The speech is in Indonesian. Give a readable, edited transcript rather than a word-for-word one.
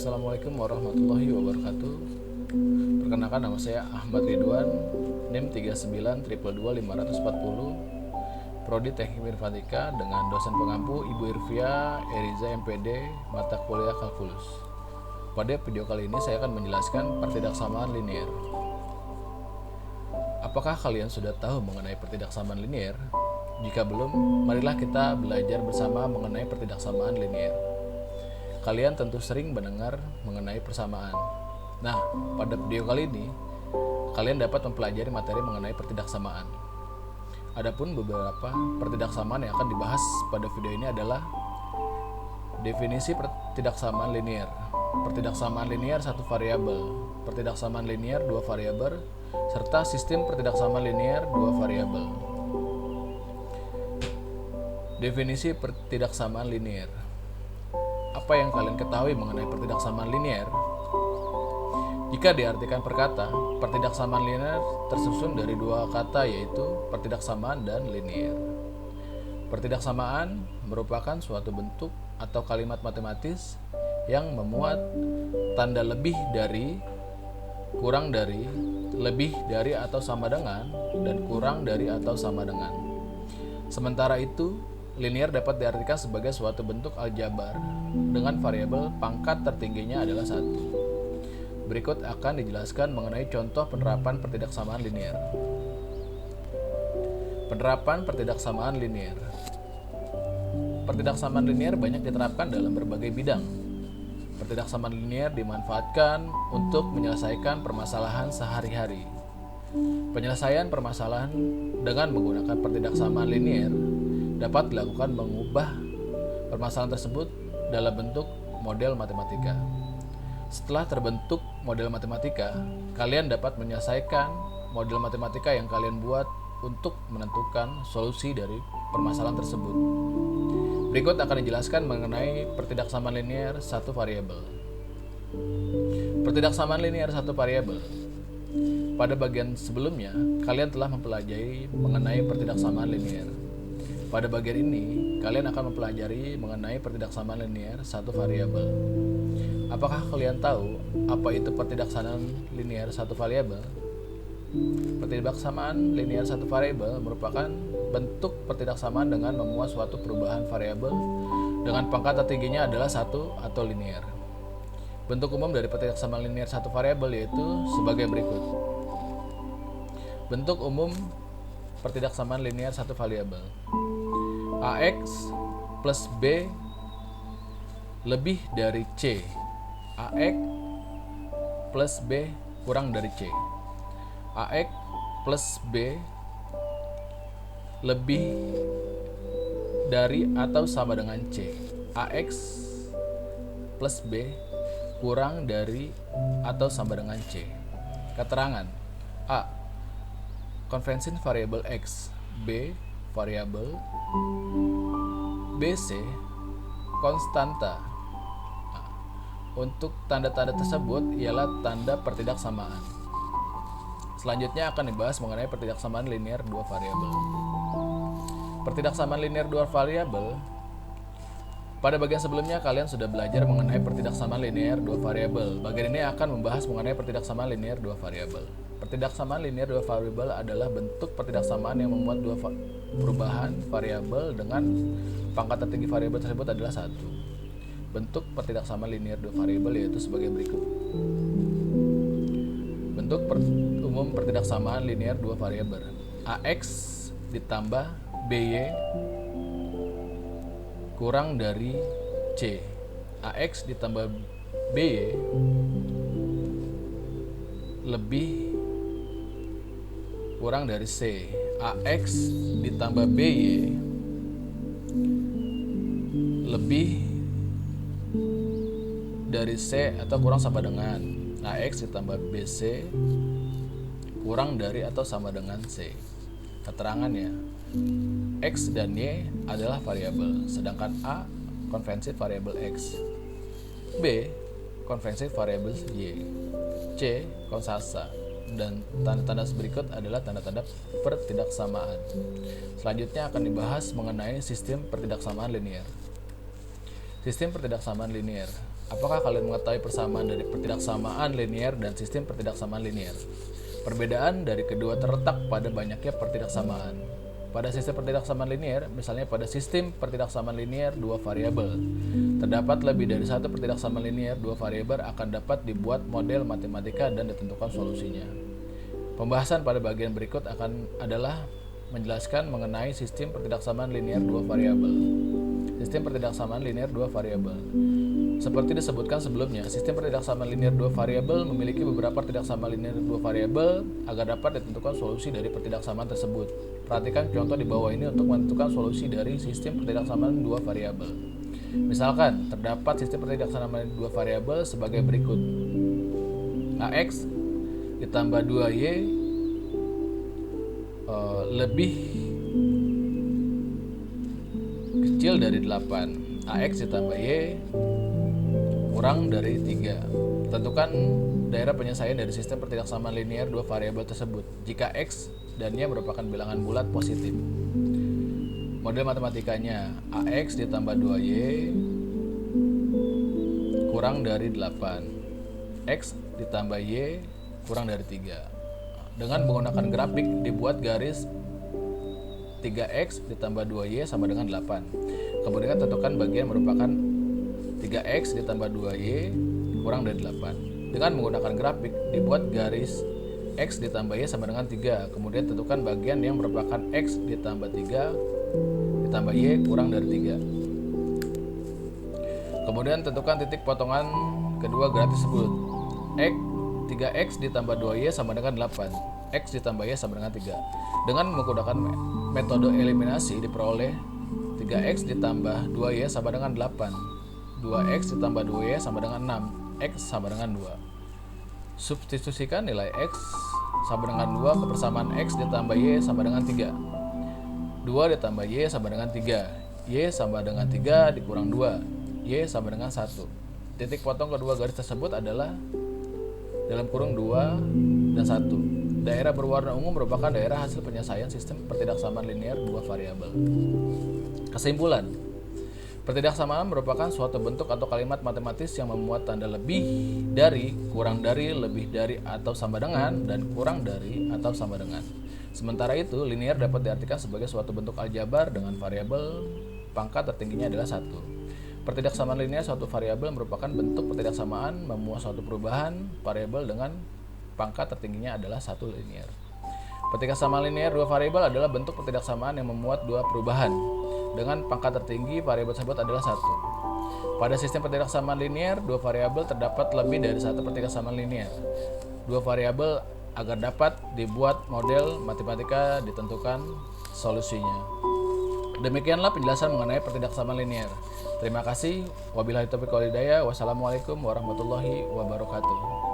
Assalamualaikum warahmatullahi wabarakatuh. Perkenalkan, nama saya Ahmad Ridwan, NIM 39222540, Prodi Teknik Informatika dengan dosen pengampu Ibu Irvia Eriza MPD, mata kuliah Kalkulus. Pada video kali ini saya akan menjelaskan pertidaksamaan linier. Apakah kalian sudah tahu mengenai pertidaksamaan linier? Jika belum, marilah kita belajar bersama mengenai pertidaksamaan linier. Kalian tentu sering mendengar mengenai persamaan. Nah, pada video kali ini, kalian dapat mempelajari materi mengenai pertidaksamaan. Adapun beberapa pertidaksamaan yang akan dibahas pada video ini adalah definisi pertidaksamaan linier, pertidaksamaan linier satu variabel, pertidaksamaan linier dua variabel, serta sistem pertidaksamaan linier dua variabel. Definisi pertidaksamaan linier. Apa yang kalian ketahui mengenai pertidaksamaan linier? Jika diartikan per kata, pertidaksamaan linier tersusun dari dua kata, yaitu pertidaksamaan dan linier. Pertidaksamaan merupakan suatu bentuk atau kalimat matematis yang memuat tanda lebih dari, kurang dari, lebih dari atau sama dengan, dan kurang dari atau sama dengan. Sementara itu, linier dapat diartikan sebagai suatu bentuk aljabar dengan variabel pangkat tertingginya adalah 1. Berikut akan dijelaskan mengenai contoh penerapan pertidaksamaan linier. Penerapan pertidaksamaan linier. Pertidaksamaan linier banyak diterapkan dalam berbagai bidang. Pertidaksamaan linier dimanfaatkan untuk menyelesaikan permasalahan sehari-hari. Penyelesaian permasalahan dengan menggunakan pertidaksamaan linier dapat dilakukan mengubah permasalahan tersebut dalam bentuk model matematika. Setelah terbentuk model matematika, kalian dapat menyelesaikan model matematika yang kalian buat untuk menentukan solusi dari permasalahan tersebut. Berikut akan dijelaskan mengenai pertidaksamaan linier satu variabel. Pertidaksamaan linier satu variabel. Pada bagian sebelumnya, kalian telah mempelajari mengenai pertidaksamaan linier. Pada bagian ini, kalian akan mempelajari mengenai pertidaksamaan linier satu variabel. Apakah kalian tahu apa itu pertidaksamaan linier satu variabel? Pertidaksamaan linier satu variabel merupakan bentuk pertidaksamaan dengan memuat suatu perubahan variabel dengan pangkat tertingginya adalah 1 atau linier. Bentuk umum dari pertidaksamaan linier satu variabel yaitu sebagai berikut. Bentuk umum pertidaksamaan linier satu variabel. AX plus B lebih dari C. AX plus B kurang dari C. AX plus B lebih dari atau sama dengan C. AX plus B kurang dari atau sama dengan C. Keterangan: A. Konvensi variabel X. B. Variabel. BC konstanta. Untuk tanda-tanda tersebut ialah tanda pertidaksamaan. Selanjutnya akan dibahas mengenai pertidaksamaan linier dua variabel. Pertidaksamaan linier dua variabel. Pada bagian sebelumnya kalian sudah belajar mengenai pertidaksamaan linier dua variabel. Bagian ini akan membahas mengenai pertidaksamaan linier dua variabel. Pertidaksamaan linier dua variabel adalah bentuk pertidaksamaan yang memuat dua perubahan variabel dengan pangkat tertinggi variabel tersebut adalah 1. Bentuk pertidaksamaan linier dua variabel yaitu sebagai berikut. Bentuk umum pertidaksamaan linier dua variabel. AX ditambah BY kurang dari C. AX ditambah BY lebih kurang dari C. AX ditambah BY lebih dari C atau kurang sama dengan AX ditambah BC kurang dari atau sama dengan C. Keterangannya, X dan Y adalah variabel, sedangkan A konvensi variabel X, B konvensi variabel Y, C konstanta, dan tanda-tanda berikut adalah tanda-tanda pertidaksamaan. Selanjutnya akan dibahas mengenai sistem pertidaksamaan linier. Sistem pertidaksamaan linier. Apakah kalian mengetahui persamaan dari pertidaksamaan linier dan sistem pertidaksamaan linier? Perbedaan dari kedua terletak pada banyaknya pertidaksamaan. Pada sistem pertidaksamaan linier, misalnya pada sistem pertidaksamaan linier dua variabel, terdapat lebih dari satu pertidaksamaan linier dua variabel akan dapat dibuat model matematika dan ditentukan solusinya. Pembahasan pada bagian berikut adalah menjelaskan mengenai sistem pertidaksamaan linier dua variabel. Sistem pertidaksamaan linier dua variabel. Seperti disebutkan sebelumnya, sistem pertidaksamaan linier dua variabel memiliki beberapa pertidaksamaan linier dua variabel agar dapat ditentukan solusi dari pertidaksamaan tersebut. Perhatikan contoh di bawah ini untuk menentukan solusi dari sistem pertidaksamaan dua variabel. Misalkan, terdapat sistem pertidaksamaan dua variabel sebagai berikut. AX ditambah 2Y lebih kecil dari 8. AX ditambah Y kurang dari 3. Tentukan daerah penyelesaian dari sistem pertidaksamaan linier dua variabel tersebut jika X dan Y merupakan bilangan bulat positif. Model matematikanya, AX ditambah 2Y kurang dari 8. X ditambah Y kurang dari 3. Dengan menggunakan grafik, dibuat garis 3X ditambah 2Y sama dengan 8. Kemudian tentukan bagian merupakan 3X ditambah 2Y kurang dari 8. Dengan menggunakan grafik, dibuat garis X ditambah Y sama dengan 3. Kemudian tentukan bagian yang merupakan X ditambah 3 ditambah Y kurang dari 3. Kemudian tentukan titik potongan kedua garis tersebut. 3X ditambah 2Y sama dengan 8. X ditambah Y sama dengan 3. Dengan menggunakan metode eliminasi diperoleh 3X ditambah 2Y sama dengan 8. 2X ditambah 2Y sama dengan 6. X sama dengan 2. Substitusikan nilai X sama dengan 2 ke persamaan X ditambah Y sama dengan 3. 2 ditambah Y sama dengan 3. Y sama dengan 3 dikurang 2. Y sama dengan 1. Titik potong kedua garis tersebut adalah dalam kurung 2 dan 1. Daerah berwarna ungu merupakan daerah hasil penyelesaian sistem pertidaksamaan linier dua variabel. Kesimpulan, pertidaksamaan merupakan suatu bentuk atau kalimat matematis yang memuat tanda lebih dari, kurang dari, lebih dari atau sama dengan, dan kurang dari atau sama dengan. Sementara itu, linier dapat diartikan sebagai suatu bentuk aljabar dengan variabel pangkat tertingginya adalah 1. Pertidaksamaan linier suatu variabel merupakan bentuk pertidaksamaan memuat suatu perubahan variabel dengan pangkat tertingginya adalah 1 linier. Pertidaksamaan linier dua variabel adalah bentuk pertidaksamaan yang memuat dua perubahan dengan pangkat tertinggi variabel tersebut adalah 1. Pada sistem pertidaksamaan linier, dua variabel terdapat lebih dari satu pertidaksamaan linier. Dua variabel agar dapat dibuat model matematika ditentukan solusinya. Demikianlah penjelasan mengenai pertidaksamaan linier. Terima kasih. Wabillahi taufiq wal hidayah. Wassalamualaikum warahmatullahi wabarakatuh.